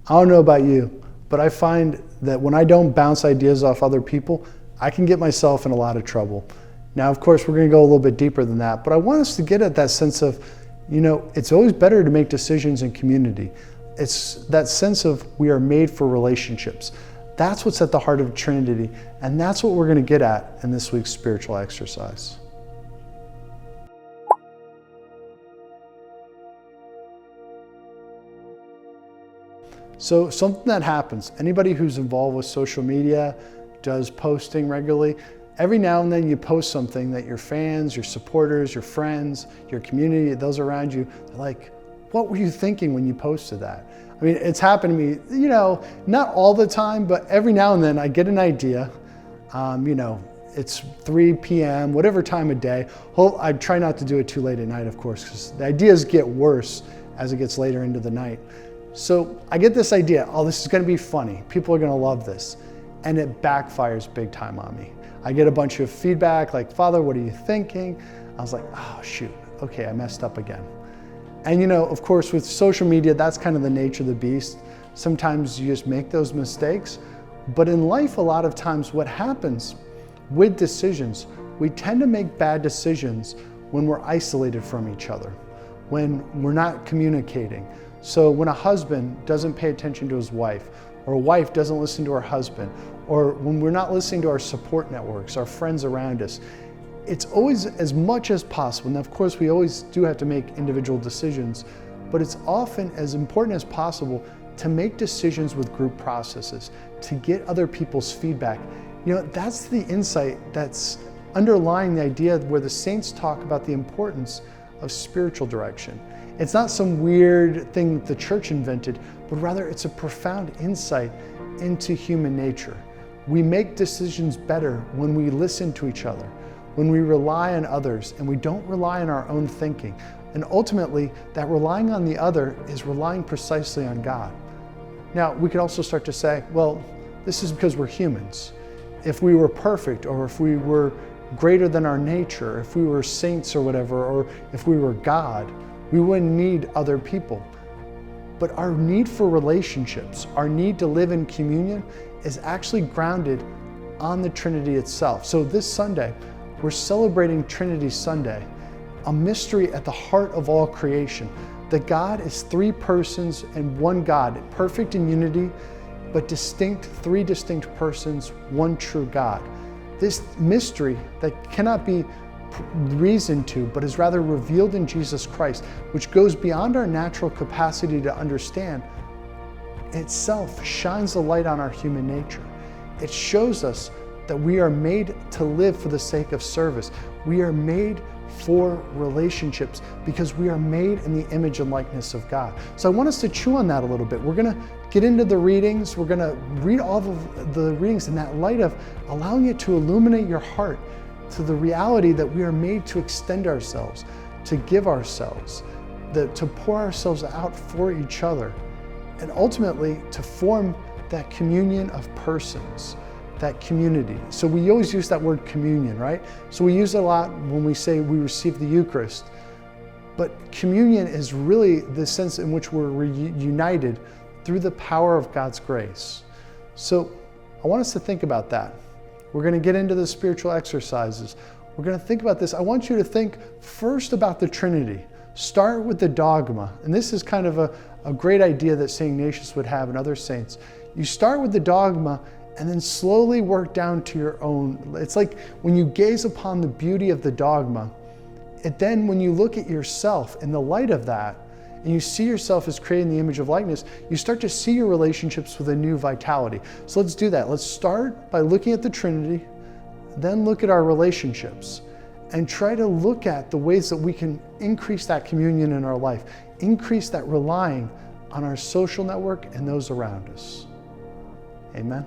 I don't know about you, but I find that when I don't bounce ideas off other people, I can get myself in a lot of trouble. Now, of course, we're going to go a little bit deeper than that, but I want us to get at that sense of, it's always better to make decisions in community. It's that sense of we are made for relationships. That's what's at the heart of Trinity, and that's what we're going to get at in this week's spiritual exercise. So something that happens, anybody who's involved with social media, does posting regularly, every now and then you post something that your fans, your supporters, your friends, your community, those around you, they're like, what were you thinking when you posted that? I mean, it's happened to me, not all the time, but every now and then I get an idea, it's 3 p.m., whatever time of day. I try not to do it too late at night, of course, because the ideas get worse as it gets later into the night. So I get this idea, this is gonna be funny. People are gonna love this. And it backfires big time on me. I get a bunch of feedback like, Father, what are you thinking? I was like, oh shoot, okay, I messed up again. And of course with social media, that's kind of the nature of the beast. Sometimes you just make those mistakes. But in life, a lot of times what happens with decisions, we tend to make bad decisions when we're isolated from each other, when we're not communicating. So when a husband doesn't pay attention to his wife, or a wife doesn't listen to her husband, or when we're not listening to our support networks, our friends around us, it's always as much as possible. And of course, we always do have to make individual decisions, but it's often as important as possible to make decisions with group processes, to get other people's feedback. That's the insight that's underlying the idea where the saints talk about the importance of spiritual direction. It's not some weird thing that the church invented, but rather it's a profound insight into human nature. We make decisions better when we listen to each other, when we rely on others, and we don't rely on our own thinking. And ultimately, that relying on the other is relying precisely on God. Now, we could also start to say, well, this is because we're humans. If we were perfect, or if we were greater than our nature, if we were saints or whatever, or if we were God, we wouldn't need other people. But our need for relationships, our need to live in communion is actually grounded on the Trinity itself. So this Sunday, we're celebrating Trinity Sunday, a mystery at the heart of all creation. That God is 3 persons and one God, perfect in unity, but distinct, 3 distinct persons, one true God. This mystery that cannot be reasoned to, but is rather revealed in Jesus Christ, which goes beyond our natural capacity to understand, itself shines a light on our human nature. It shows us that we are made to live for the sake of service. We are made for relationships because we are made in the image and likeness of God. So I want us to chew on that a little bit. We're going to get into the readings. We're going to read all of the readings in that light of allowing it to illuminate your heart to the reality that we are made to extend ourselves, to give ourselves, to pour ourselves out for each other, and ultimately to form that communion of persons, that community. So we always use that word communion, right? So we use it a lot when we say we receive the Eucharist. But communion is really the sense in which we're reunited through the power of God's grace. So I want us to think about that. We're going to get into the spiritual exercises. We're going to think about this. I want you to think first about the Trinity. Start with the dogma. And this is kind of a great idea that St. Ignatius would have and other saints. You start with the dogma and then slowly work down to your own. It's like when you gaze upon the beauty of the dogma, then when you look at yourself in the light of that, and you see yourself as created in the image of likeness, you start to see your relationships with a new vitality. So let's do that. Let's start by looking at the Trinity, then look at our relationships, and try to look at the ways that we can increase that communion in our life, increase that relying on our social network and those around us. Amen.